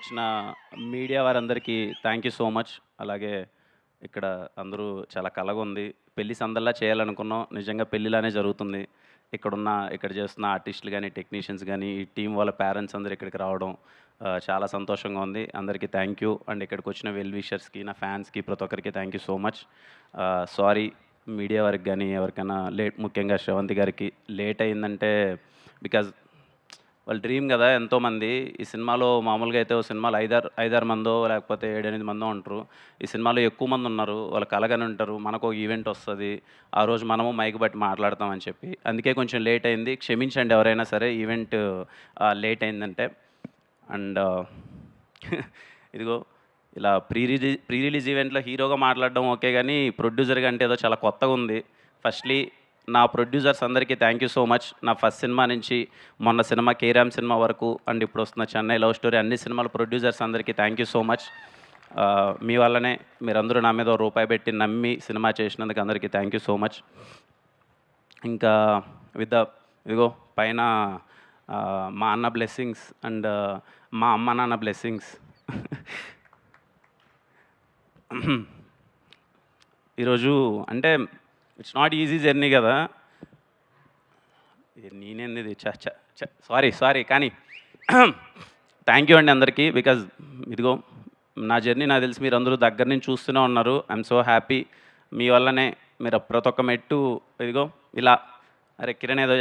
వచ్చిన మీడియా వారందరికీ thank you so much. అలాగే ఇక్కడ అందరూ చాలా కలగా ఉంది. పెళ్లి సందల్లా చేయాలనుకున్నాం. నిజంగా పెళ్ళిలానే జరుగుతుంది. ఇక్కడ చేస్తున్న ఆర్టిస్టులు గానీ, టెక్నీషియన్స్ గానీ, ఈ టీం వాళ్ళ పేరెంట్స్ అందరూ ఇక్కడికి రావడం చాలా సంతోషంగా ఉంది. అందరికీ థ్యాంక్ యూ. అండ్ ఇక్కడికొచ్చిన వెల్ విషర్స్‌కి, నా ఫ్యాన్స్‌కి ప్రతి ఒక్కరికి thank you so much. Sorry media వారికి గానీ, ఎవరికైనా ముఖ్యంగా శ్రవంతి గారికి లేట్ అయిందంటే బికాజ్ వాళ్ళ డ్రీమ్ కదా ఎంతోమంది. ఈ సినిమాలో మామూలుగా అయితే ఓ సినిమాలో ఐదారు మందో లేకపోతే 7, 8 మందో ఉంటారు. ఈ సినిమాలో ఎక్కువ మంది ఉన్నారు. వాళ్ళు కలగని ఉంటారు. మనకు ఒక ఈవెంట్ వస్తది. ఆ రోజు మనము మైక్ బట్టి మాట్లాడతాం అని చెప్పి. అందుకే కొంచెం లేట్ అయింది. క్షమించండి ఎవరైనా సరే ఈవెంట్ లేట్ అయిందంటే. అండ్ ఇదిగో ఇలా ప్రీ రిలీజ్ ఈవెంట్‌లో హీరోగా మాట్లాడడం ఓకే గానీ, ప్రొడ్యూసర్‌గా అంటే ఏదో చాలా కొత్తగా ఉంది. ఫస్ట్‌లీ నా ప్రొడ్యూసర్స్ అందరికీ థ్యాంక్ యూ సో మచ్. నా ఫస్ట్ సినిమా నుంచి మొన్న సినిమా 'కేరామ్' సినిమా వరకు అండ్ ఇప్పుడు వస్తున్న 'చెన్నై లవ్ స్టోరీ' అన్ని సినిమాల ప్రొడ్యూసర్స్ అందరికీ థ్యాంక్ యూ సో మచ్. మీ వల్లనే మీరందరూ నా మీద రూపాయి పెట్టి నమ్మి సినిమా చేసినందుకు అందరికీ థ్యాంక్ యూ సో మచ్. ఇంకా ఇదిగో పైన మా అన్న బ్లెస్సింగ్స్ అండ్ మా అమ్మ నాన్న బ్లెస్సింగ్స్. ఈరోజు అంటే ఇట్స్ నాట్ ఈజీ జర్నీ కదా. నేనేంది ఇది సారీ కానీ థ్యాంక్ యూ అండి అందరికీ. బికాజ్ ఇదిగో నా జర్నీ నాకు తెలిసి మీరు అందరూ దగ్గర నుంచి చూస్తూనే ఉన్నారు. I'm so happy. మీ వల్లనే మీరు ప్రతి ఒక్క మెట్టు ఇదిగో ఇలా అరే కిరణ్ ఏదో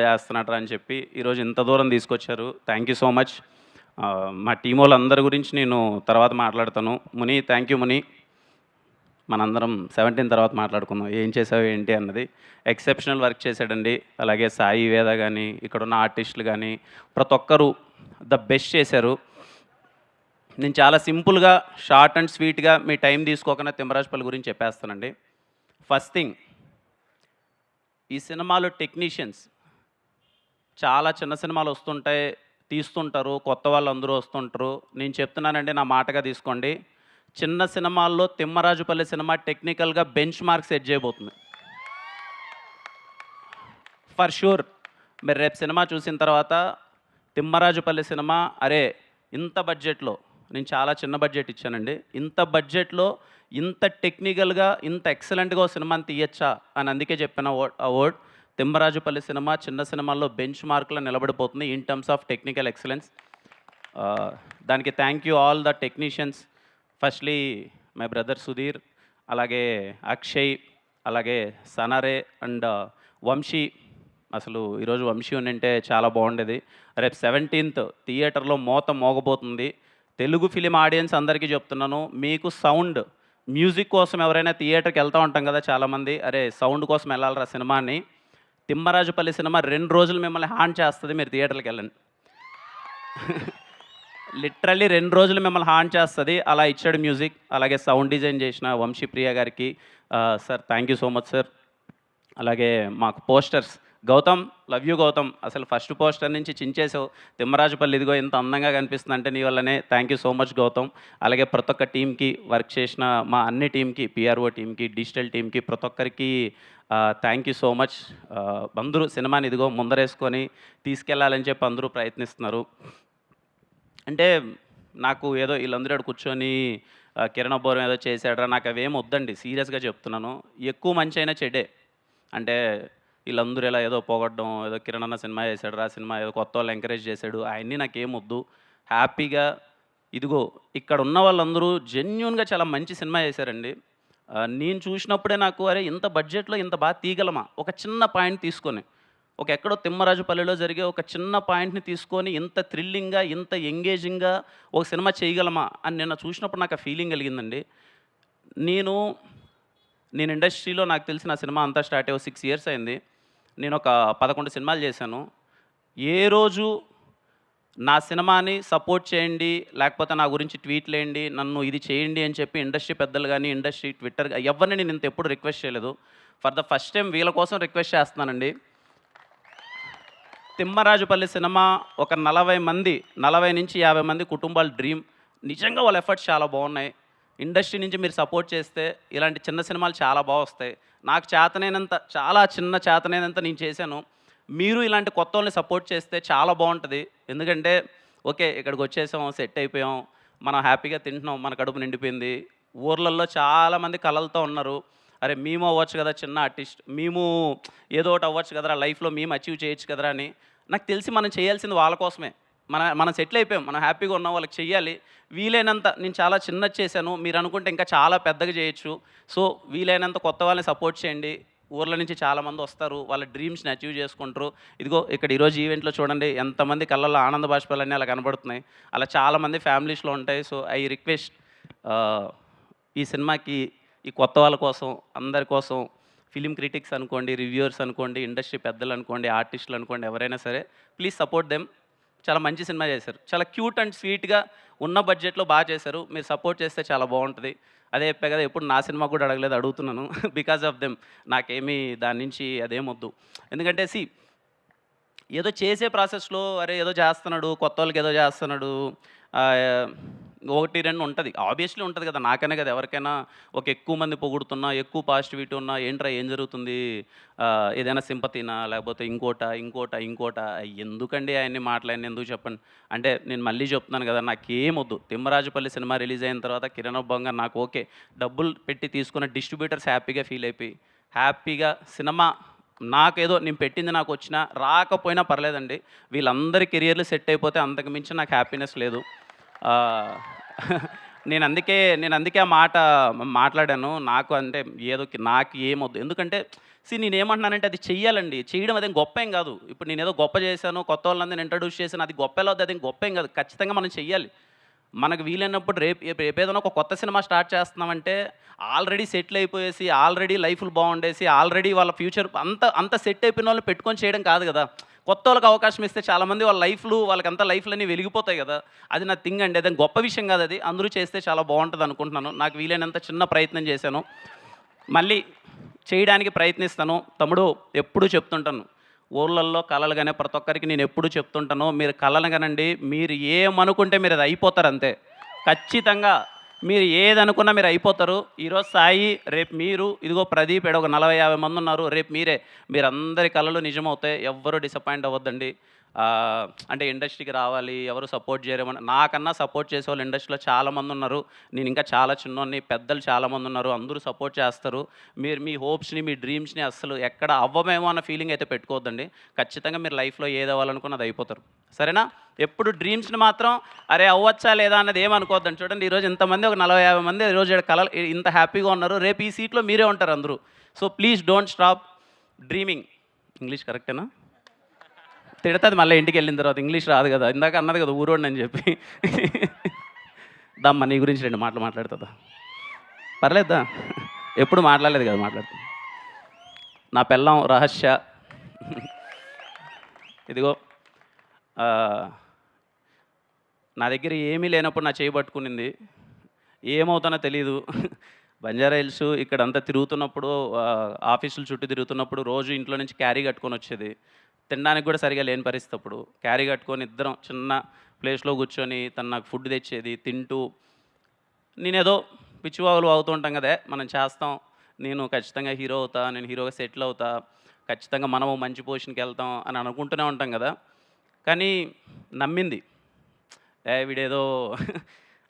చేస్తున్నాడు అని చెప్పి ఈరోజు ఇంత దూరం తీసుకొచ్చారు. Thank you so much. మా టీం వాళ్ళందరి గురించి నేను తర్వాత మాట్లాడతాను. ముని థ్యాంక్ యూ ముని. మనందరం 17 తర్వాత మాట్లాడుకుందాం ఏం చేసావు ఏంటి అన్నది. ఎక్సెప్షనల్ వర్క్ చేశాడండి. అలాగే సాయి వేద కానీ, ఇక్కడున్న ఆర్టిస్టులు కానీ ప్రతి ఒక్కరూ ద బెస్ట్ చేశారు. నేను చాలా సింపుల్గా షార్ట్ అండ్ స్వీట్గా మీ టైం తీసుకోకుండా తిమ్మరాజుపల్లి గురించి చెప్పేస్తానండి. ఫస్ట్ థింగ్, ఈ సినిమాలో టెక్నీషియన్స్ చాలా చిన్న సినిమాలు వస్తుంటాయి, తీస్తుంటారు, కొత్త వాళ్ళు అందరూ వస్తుంటారు. నేను చెప్తున్నానండి, నా మాటగా తీసుకోండి. చిన్న సినిమాల్లో తిమ్మరాజుపల్లి సినిమా టెక్నికల్గా బెంచ్ మార్క్ సెట్ చేయబోతుంది ఫర్ షూర్. మీరు రేపు సినిమా చూసిన తర్వాత తిమ్మరాజుపల్లి సినిమా అరే ఇంత బడ్జెట్లో, నేను చాలా చిన్న బడ్జెట్ ఇచ్చానండి, ఇంత బడ్జెట్లో ఇంత టెక్నికల్గా ఇంత ఎక్సలెంట్గా సినిమాని తీయచ్చా అని అందుకే చెప్పిన వర్డ్. తిమ్మరాజుపల్లి సినిమా చిన్న సినిమాల్లో బెంచ్ మార్క్లో నిలబడిపోతుంది in terms of technical excellence. దానికి thank you all the technicians. Firstly my brother Sudheer, అలాగే అక్షయ్, అలాగే సనారే అండ్ వంశీ. అసలు ఈరోజు వంశీ ఉంటే చాలా బాగుండేది. రేపు 17th థియేటర్లో మోగబోతుంది. తెలుగు ఫిలిం ఆడియన్స్ అందరికీ చెప్తున్నాను, మీకు సౌండ్ మ్యూజిక్ కోసం ఎవరైనా థియేటర్కి వెళ్తూ ఉంటాం కదా చాలామంది, అరే సౌండ్ కోసం వెళ్ళాలరా సినిమాని. తిమ్మరాజుపల్లి సినిమా 2 రోజులు మిమ్మల్ని హాన్ చేస్తుంది, మీరు థియేటర్కి వెళ్ళండి. లిటరల్లీ 2 రోజులు మిమ్మల్ని హాన్ చేస్తుంది. అలా ఇచ్చాడు మ్యూజిక్. అలాగే సౌండ్ డిజైన్ చేసిన వంశీప్రియ గారికి sir thank you so much sir. అలాగే మాకు posters Gautham, love you Gautham. అసలు ఫస్ట్ పోస్టర్ నుంచి చించేసావు. తిమ్మరాజుపల్లి ఇదిగో ఇంత అందంగా కనిపిస్తుంది అంటే నీ వల్లనే. Thank you so much Gautham. అలాగే ప్రతి ఒక్క టీంకి, వర్క్ చేసిన మా అన్ని టీంకి, పిఆర్ఓ టీంకి, డిజిటల్ టీంకి, ప్రతి ఒక్కరికి థ్యాంక్ యూ సో మచ్. అందరూ సినిమాని ఇదిగో ముందరేసుకొని తీసుకెళ్లాలని చెప్పి అందరూ ప్రయత్నిస్తున్నారు. అంటే నాకు ఏదో వీళ్ళందరూ కూర్చొని కిరణ్ అబ్బోరం ఏదో చేశాడరా, నాకు అవేం వద్దండి, సీరియస్గా చెప్తున్నాను. ఎక్కువ మంచి అయినా చెడే. అంటే వీళ్ళందరూ ఇలా ఏదో పోగొట్టడం, ఏదో కిరణ్ అన్న సినిమా చేశాడు రా, సినిమా ఏదో కొత్త వాళ్ళు ఎంకరేజ్ చేశాడు, అవన్నీ నాకేం వద్దు. హ్యాపీగా ఇదిగో ఇక్కడ ఉన్న వాళ్ళందరూ జెన్యూన్గా చాలా మంచి సినిమా చేశారండి. నేను చూసినప్పుడే నాకు అరే ఇంత బడ్జెట్లో ఇంత బాగా తీయగలమా, ఒక చిన్న పాయింట్ తీసుకొని, ఒక ఎక్కడో తిమ్మరాజుపల్లిలో జరిగే ఒక చిన్న పాయింట్ని తీసుకొని ఇంత థ్రిల్లింగ్గా, ఇంత ఎంగేజింగ్గా ఒక సినిమా చేయగలమా అని నిన్న చూసినప్పుడు నాకు ఆ ఫీలింగ్ కలిగిందండి. నేను ఇండస్ట్రీలో నాకు తెలిసిన సినిమా అంతా స్టార్ట్ అయ్యి 6 years అయింది. నేను ఒక 11 సినిమాలు చేశాను. ఏ రోజు నా సినిమాని సపోర్ట్ చేయండి, లేకపోతే నా గురించి ట్వీట్లు వేయండి, నన్ను ఇది చేయండి అని చెప్పి ఇండస్ట్రీ పెద్దలు కానీ, ఇండస్ట్రీ ట్విట్టర్ ఎవరిని నేను ఇంత ఎప్పుడు రిక్వెస్ట్ చేయలేదు. ఫర్ ద ఫస్ట్ టైం వీళ్ళ కోసం రిక్వెస్ట్ చేస్తున్నానండి. తిమ్మరాజుపల్లి సినిమా ఒక 40 నుంచి 50 మంది కుటుంబాల డ్రీమ్. నిజంగా వాళ్ళ ఎఫర్ట్స్ చాలా బాగున్నాయి. ఇండస్ట్రీ నుంచి మీరు సపోర్ట్ చేస్తే ఇలాంటి చిన్న సినిమాలు చాలా బాగా వస్తాయి. నాకు చేతనైనంత, చాలా చిన్న చేతనైనంత నేను చేశాను. మీరు ఇలాంటి కొత్త వాళ్ళని సపోర్ట్ చేస్తే చాలా బాగుంటుంది. ఎందుకంటే ఓకే ఇక్కడికి వచ్చేసాం, సెట్ అయిపోయాం, మనం హ్యాపీగా తింటున్నాం, మన కడుపు నిండిపోయింది. ఊర్లల్లో చాలామంది కలలతో ఉన్నారు. అరే మేము అవ్వచ్చు కదా చిన్న ఆర్టిస్ట్, మేము ఏదో ఒకటి అవ్వచ్చు కదరా లైఫ్‌లో, మేము అచీవ్ చేయొచ్చు కదరా అని. నాకు తెలిసి మనం చేయాల్సింది వాళ్ళ కోసమే. మనం సెటిల్ అయిపోయాం, మనం హ్యాపీగా ఉన్నాం, వాళ్ళకి చెయ్యాలి. వీలైనంత నేను చాలా చిన్నది చేశాను, మీరు అనుకుంటే ఇంకా చాలా పెద్దగా చేయొచ్చు. సో వీలైనంత కొత్త వాళ్ళని సపోర్ట్ చేయండి. ఊర్ల నుంచి చాలామంది వస్తారు, వాళ్ళ డ్రీమ్స్‌ని అచీవ్ చేసుకుంటారు. ఇదిగో ఇక్కడ ఈరోజు ఈవెంట్‌లో చూడండి ఎంతమంది కళ్ళల్లో ఆనంద బాష్పాలన్నీ అలా కనబడుతున్నాయి. అలా చాలామంది ఫ్యామిలీస్‌లో ఉంటాయి. సో ఐ రిక్వెస్ట్ ఈ సినిమాకి ఈ కొత్త వాళ్ళ కోసం, అందరి కోసం, ఫిల్మ్ క్రిటిక్స్ అనుకోండి, రివ్యూయర్స్ అనుకోండి, ఇండస్ట్రీ పెద్దలు అనుకోండి, ఆర్టిస్టులు అనుకోండి, ఎవరైనా సరే ప్లీజ్ సపోర్ట్ దెమ్. చాలా మంచి సినిమా చేశారు. చాలా క్యూట్ అండ్ స్వీట్‌గా ఉన్న బడ్జెట్‌లో బాగా చేశారు. మీరు సపోర్ట్ చేస్తే చాలా బాగుంటది. అదే చెప్పా కదా, ఎప్పుడు నా సినిమా కూడా అడగలేదు, అడుగుతున్నాను. Because of them. నాకేమీ దాని నుంచి అదేమొద్దు. ఎందుకంటే ఏదో చేసే ప్రాసెస్‌లో అరే ఏదో చేస్తున్నాడు, కొత్తోళ్ళకి ఏదో చేస్తున్నాడు, ఆహ్, 1, 2 ఉంటది. ఆబ్వియస్లీ ఉంటది కదా! నాకనే కదా ఎవరికైనా ఒక ఎక్కువ మంది పొగుడుతున్నా, ఎక్కువ పాజిటివిటీ ఉన్నా, ఏంట్రా ఏం జరుగుతుంది? ఏదైనా సింపతీనా? లేకపోతే ఇంకోటా? ఎందుకండి అయన్ని మాటలన్నీ ఎందుకు చెప్పండి? అంటే నేను మళ్ళీ చెప్తున్నాను కదా! నాకేమొద్దు. 'తిమ్మరాజుపల్లి' సినిమా రిలీజ్ అయిన తర్వాత 'కిరణ్ అబ్బంగా' నాకు ఓకే. డబ్బులు పెట్టి తీసుకున్న డిస్ట్రిబ్యూటర్స్ హ్యాపీగా ఫీల్ అయిపోయి, హ్యాపీగా సినిమా నాకేదో నేను పెట్టింది నాకొచ్చినా, రాకపోయినా పర్లేదండి. వీళ్ళందరి కెరియర్‌లు సెట్ అయిపోతే అంతకు మించి నాకు హ్యాపీనెస్ లేదు. ఆహ్, నేనందుకే ఆ మాట మాట్లాడాను. నాకు అంటే నాకు ఏమొద్దు. ఎందుకంటే నేనేమంటున్నానంటే అది చెయ్యాలండి. చేయడం అదేం గొప్పేం గాదు. ఇప్పుడు నేనేదో గొప్ప చేశాను, కొత్తోళ్ళందరిని ఇంట్రొడ్యూస్ చేశాను, అది గొప్ప ఎలా అవుద్ది? అదేం గొప్పేం గాదు. ఖచ్చితంగా మనం చెయ్యాలి. మనకు వీలైనప్పుడు రేపేదైనా ఒక కొత్త సినిమా స్టార్ట్ చేస్తున్నామంటే, ఆల్రెడీ సెటిల్ అయిపోయేసి, ఆల్రెడీ లైఫ్‌లు బాగుండేసి, ఆల్రెడీ వాళ్ళ ఫ్యూచర్ అంత సెట్ అయిపోయిన వాళ్ళని పెట్టుకొని చేయడం కాదు గదా! కొత్తోళ్ళకి అవకాశం ఇస్తే చాలామంది వాళ్ళ వాళ్ళకంతా లైఫ్‌లన్నీ వెలిగిపోతాయి గదా! అది నా థింగ్ అండి. అదేం గొప్ప విషయం కాదది. అందరూ చేస్తే చాలా బావుంటదనుకుంటున్నాను. నాకు వీలైనంత చిన్న ప్రయత్నం చేశాను. మళ్ళీ చేయడానికి ప్రయత్నిస్తాను. తమ్ముడు ఎప్పుడూ చెప్తుంటాను. ఊర్లల్లో కలలు కనే ప్రతి ఒక్కరికి నేనెప్పుడూ చెప్తుంటాను. మీరు కలలు కనండి. మీరు ఏమనుకుంటే మీరది అయిపోతారంతే. ఖచ్చితంగా మీరు ఏదనుకున్నా మీరయిపోతారు. ఈరోజు సాయి, రేపు మీరు, ఇదిగో ప్రదీప్ ఈడ ఒక 40, 50 మందున్నారు. రేపు మీరే. మీరందరి కలలు నిజమవుతాయి. ఎవ్వరు డిసప్పాయింట్ అవ్వద్దండి. అంటే ఇండస్ట్రీకి రావాలి, ఎవరు సపోర్ట్ చేయరేమని, నాకన్నా సపోర్ట్ చేసేవాళ్ళు ఇండస్ట్రీలో చాలామందున్నారు. నేనింకా చాలా చిన్నోడిని, పెద్దలు చాలామందున్నారు. అందరూ సపోర్ట్ చేస్తారు. మీరు మీ హోప్స్‌ని, మీ డ్రీమ్స్‌ని అస్సలు ఎక్కడ అవ్వమేమో అన్న ఫీలింగ్ అయితే పెట్టుకోవద్దండి. ఖచ్చితంగా మీరు లైఫ్‌లో ఏదవ్వాలనుకున్న అది అయిపోతారు. సరేనా? ఎప్పుడు డ్రీమ్స్‌ని మాత్రం అరే అవ్వచ్చా లేదా అన్నది ఏమనుకోవద్దండి. చూడండి ఈరోజు ఇంతమంది ఒక 40, 50 మంది ఈరోజు ఈడ కలలు ఇంత హ్యాపీగా ఉన్నారు. రేపు ఈ సీట్‌లో మీరే ఉంటారు అందరూ. So please don't stop dreaming. English కరెక్టేనా? తిడతది మళ్ళీ ఇంటికెళ్ళిన తర్వాత. ఇంగ్లీష్ రాదు కదా! ఇందాక అన్నది కదా ఊరోడినని చెప్పి. దమ్మా నీ గురించి 2 మాటలు మాట్లాడుతా. పర్లేదు దా. ఎప్పుడు మాట్లాడలేదు కదా! మాట్లాడుతా. నా పెళ్ళాం రహస్య. ఇదిగో నా దగ్గర ఏమీ లేనప్పుడు నా చేయి పట్టుకునింది. ఏమవుతానో తెలీదు. బంజారా హిల్స్ ఇక్కడంతా తిరుగుతున్నప్పుడు, ఆఫీసుల చుట్టూ తిరుగుతున్నప్పుడు రోజు ఇంట్లో నుంచి క్యారీ కట్టుకొనొచ్చేది. తినడానికి కూడా సరిగ్గా లేని పరిస్థితి అప్పుడు. క్యారీ కట్టుకొని ఇద్దరం చిన్న ప్లేస్‌లో కూర్చొని తను నాకు ఫుడ్ తెచ్చేది. తింటూ నేనేదో పిచ్చివాగులు వాగుతూ ఉంటాం కదా! మనం చేస్తాం. నేను ఖచ్చితంగా హీరో అవుతా, నేను హీరోగా సెటిల్ అవుతా, ఖచ్చితంగా మనము మంచి పొజిషన్‌కెళ్తాం అని అనుకుంటూనే ఉంటాం కదా! కానీ నమ్మింది. వీడేదో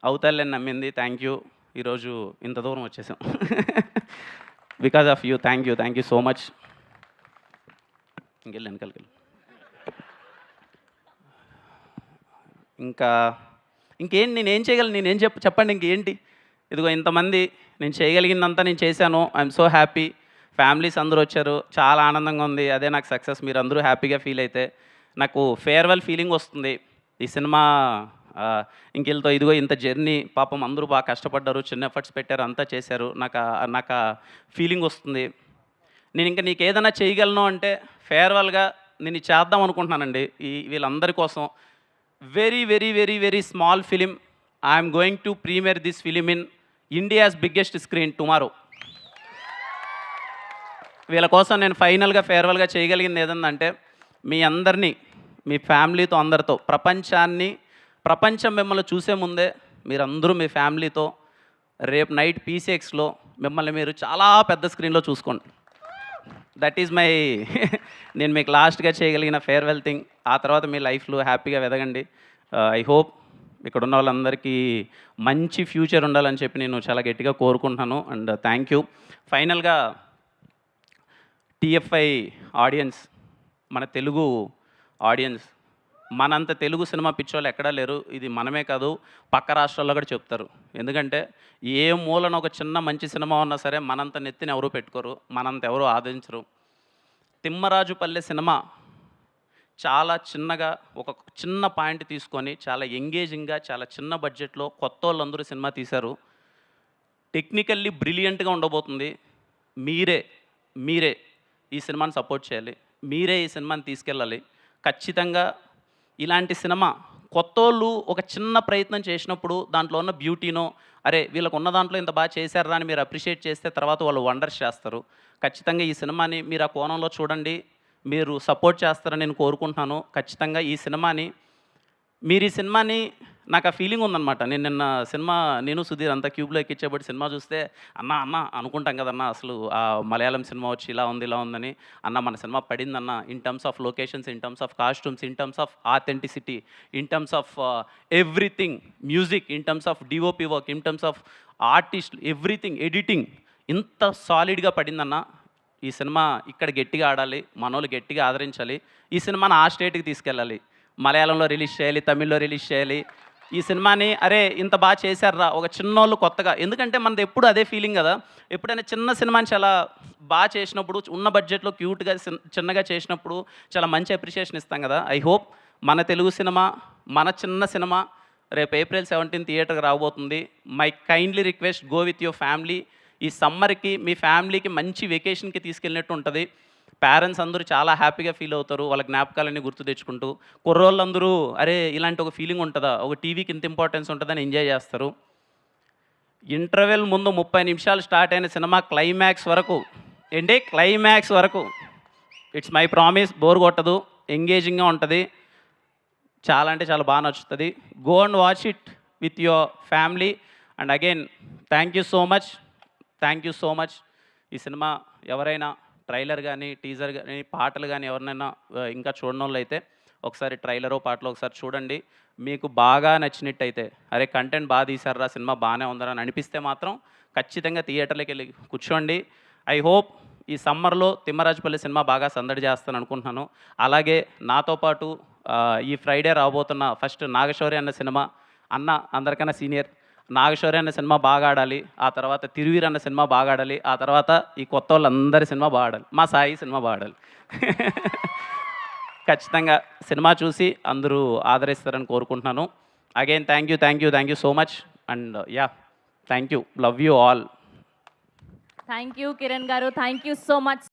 అవుతాడులే అని నమ్మింది. Thank you. ఈరోజు ఇంత దూరం వచ్చేసాం. Because of you. Thank you so much. ఇంకెళ్ళు వెనకాలకెళ్ళు. ఇంకా ఇంకేంటి నేనేం చేయగలను? చెప్పండి ఇంకేంటి? ఇదిగో ఇంతమంది నేను చేయగలిగిందంతా నేను చేశాను. I'm so happy. ఫ్యామిలీస్ అందరూ వచ్చారు. చాలా ఆనందంగా ఉంది. అదే నాకు సక్సెస్. మీరందరూ హ్యాపీగా ఫీల్ అయితే నాకు ఫేర్‌వెల్ ఫీలింగ్ వస్తుంది. ఈ సినిమా ఇంక ఇదిగో ఇంత జర్నీ పాపం అందరూ బాగా కష్టపడ్డారు. చిన్న ఎఫర్ట్స్ పెట్టారు. అంతా చేశారు. నాకా ఫీలింగ్ వస్తుంది. నేనింక నీకేదైనా చేయగలను అంటే ఫేర్‌వెల్‌గా నేను ఇది చేద్దాం అనుకుంటున్నానండి. వీళ్ళందరి కోసం very small film. I'm going to premiere this film in India's biggest screen tomorrow. వీళ్ళ కోసం నేను ఫైనల్‌గా ఫేర్‌వెల్‌గా చేయగలిగింది ఏదందంటే, మీ అందరినీ, మీ ఫ్యామిలీతో అందరితో ప్రపంచం మిమ్మల్ని చూసే ముందే మీరందరూ మీ ఫ్యామిలీతో రేపు నైట్ పీసీఎక్స్‌లో మిమ్మల్ని మీరు చాలా పెద్ద స్క్రీన్‌లో చూసుకోండి. దట్ ఈజ్ మై నేను మీకు లాస్ట్‌గా చేయగలిగిన ఫేర్‌వెల్ థింగ్. ఆ తర్వాత మీ లైఫ్‌లో హ్యాపీగా ఎదగండి. ఐ హోప్ ఇక్కడ ఉన్న వాళ్ళందరికీ మంచి ఫ్యూచర్ ఉండాలని చెప్పి నేను చాలా గట్టిగా కోరుకుంటున్నాను. And thank you. ఫైనల్గా టీఎఫ్ఐ ఆడియన్స్, మన తెలుగు ఆడియన్స్, మనంత తెలుగు సినిమా పిచ్చోళ్ళు ఎక్కడా లేరు. ఇది మనమే కాదు, పక్క రాష్ట్రాల్లో కూడా చెప్తారు. ఎందుకంటే ఏ మూలన ఒక చిన్న మంచి సినిమా ఉన్నా సరే మనంత నెత్తిని ఎవరు పెట్టుకోరు, మనంత ఎవరు ఆదరించరు. తిమ్మరాజుపల్లె సినిమా చాలా చిన్నగా ఒక చిన్న పాయింట్ తీసుకొని చాలా ఎంగేజింగ్గా చాలా చిన్న బడ్జెట్లో కొత్త వాళ్ళందరూ సినిమా తీశారు. టెక్నికల్లీ బ్రిలియంట్గా ఉండబోతుంది. మీరే ఈ సినిమాని సపోర్ట్ చేయాలి. మీరే ఈ సినిమాని తీసుకెళ్ళాలి. ఖచ్చితంగా ఇలాంటి సినిమా కొత్తోళ్ళు ఒక చిన్న ప్రయత్నం చేసినప్పుడు దాంట్లో ఉన్న బ్యూటీనో, అరే వీళ్ళకు ఉన్న దాంట్లో ఇంత బాగా చేశారా అని మీరు అప్రిషియేట్ చేస్తే తర్వాత వాళ్ళు వండర్స్ చేస్తారు. ఖచ్చితంగా ఈ సినిమాని మీరు ఆ కోణంలో చూడండి, మీరు సపోర్ట్ చేస్తారని నేను కోరుకుంటున్నాను. ఖచ్చితంగా ఈ సినిమాని మీరు ఈ సినిమాని నాకు ఆ ఫీలింగ్ ఉందన్నమాట. నేను నిన్న సినిమా నేను సుధీర్ అంతా క్యూబ్లో ఎక్కించేబట్టి సినిమా చూస్తే అన్న అనుకుంటాం కదన్నా, అసలు ఆ మలయాళం సినిమా వచ్చి ఇలా ఉందని. అన్న మన సినిమా పడిందన్న, in terms of locations, in terms of costumes, in terms of authenticity, in terms of everything, music, in terms of DOP work, in terms of artist, everything, editing ఇంత సాలిడ్గా పడిందన్న. ఈ సినిమా ఇక్కడ గట్టిగా ఆడాలి, మనోళ్ళు గట్టిగా ఆదరించాలి. ఈ సినిమాని ఆ స్టేట్కి తీసుకెళ్ళాలి. మలయాళంలో రిలీజ్ చేయాలి, తమిళ్లో రిలీజ్ చేయాలి. ఈ సినిమాని అరే ఇంత బాగా చేశారా ఒక చిన్నోళ్ళు కొత్తగా, ఎందుకంటే మనది ఎప్పుడు అదే ఫీలింగ్ కదా. ఎప్పుడైనా చిన్న సినిమాని చాలా బాగా చేసినప్పుడు, ఉన్న బడ్జెట్లో క్యూట్గా చిన్నగా చేసినప్పుడు చాలా మంచి అప్రిషియేషన్ ఇస్తాం కదా. ఐ హోప్ మన తెలుగు సినిమా, మన చిన్న సినిమా రేపు April 17 థియేటర్కి రాబోతుంది. My kindly request, go with your family. ఈ సమ్మర్కి మీ ఫ్యామిలీకి మంచి వెకేషన్కి తీసుకెళ్ళినట్టు ఉంటుంది. పేరెంట్స్ అందరూ చాలా హ్యాపీగా ఫీల్ అవుతారు, వాళ్ళ జ్ఞాపకాలన్నీ గుర్తు తెచ్చుకుంటూ. కుర్రోళ్ళందరూ అరే ఇలాంటి ఒక ఫీలింగ్ ఉంటుందా, ఒక టీవీకి ఇంత ఇంపార్టెన్స్ ఉంటుందని ఎంజాయ్ చేస్తారు. ఇంటర్వెల్ ముందు 30 నిమిషాలు స్టార్ట్ అయిన సినిమా క్లైమాక్స్ వరకు ఇట్స్ మై ప్రామిస్, బోర్ కొట్టదు, ఎంగేజింగ్గా ఉంటుంది, చాలా అంటే చాలా బాగా నచ్చుతుంది. Go and watch it with your family. And again thank you so much. ఈ సినిమా ఎవరైనా ట్రైలర్ కానీ, టీజర్ కానీ, పాటలు కానీ ఎవరినైనా ఇంకా చూడని వాళ్ళు అయితే ఒకసారి ట్రైలరో పాటలో ఒకసారి చూడండి. మీకు బాగా నచ్చినట్టయితే అరే కంటెంట్ బాగా తీశారా, సినిమా బాగానే ఉందరా అని అనిపిస్తే మాత్రం ఖచ్చితంగా థియేటర్లోకి వెళ్ళి కూర్చోండి. ఐ హోప్ ఈ సమ్మర్లో తిమ్మరాజుపల్లి సినిమా బాగా సందడి చేస్తాను అనుకుంటున్నాను. అలాగే నాతో పాటు ఈ ఫ్రైడే రాబోతున్న ఫస్ట్ నాగశౌర్య అన్న సినిమా, అన్న అందరికన్నా సీనియర్ నాగశౌర్య అన్న సినిమా బాగా ఆడాలి, ఆ తర్వాత తిరువీర్ అన్న సినిమా బాగా ఆడాలి, ఆ తర్వాత ఈ కొత్త వాళ్ళందరి సినిమా బాగా ఆడాలి, మా సాయి సినిమా బాగా ఆడాలి. ఖచ్చితంగా సినిమా చూసి అందరూ ఆదరిస్తారని కోరుకుంటున్నాను. Again thank you so much. And yeah, thank you, love you all. Thank you Kiran గారు, థ్యాంక్ యూ సో మచ్.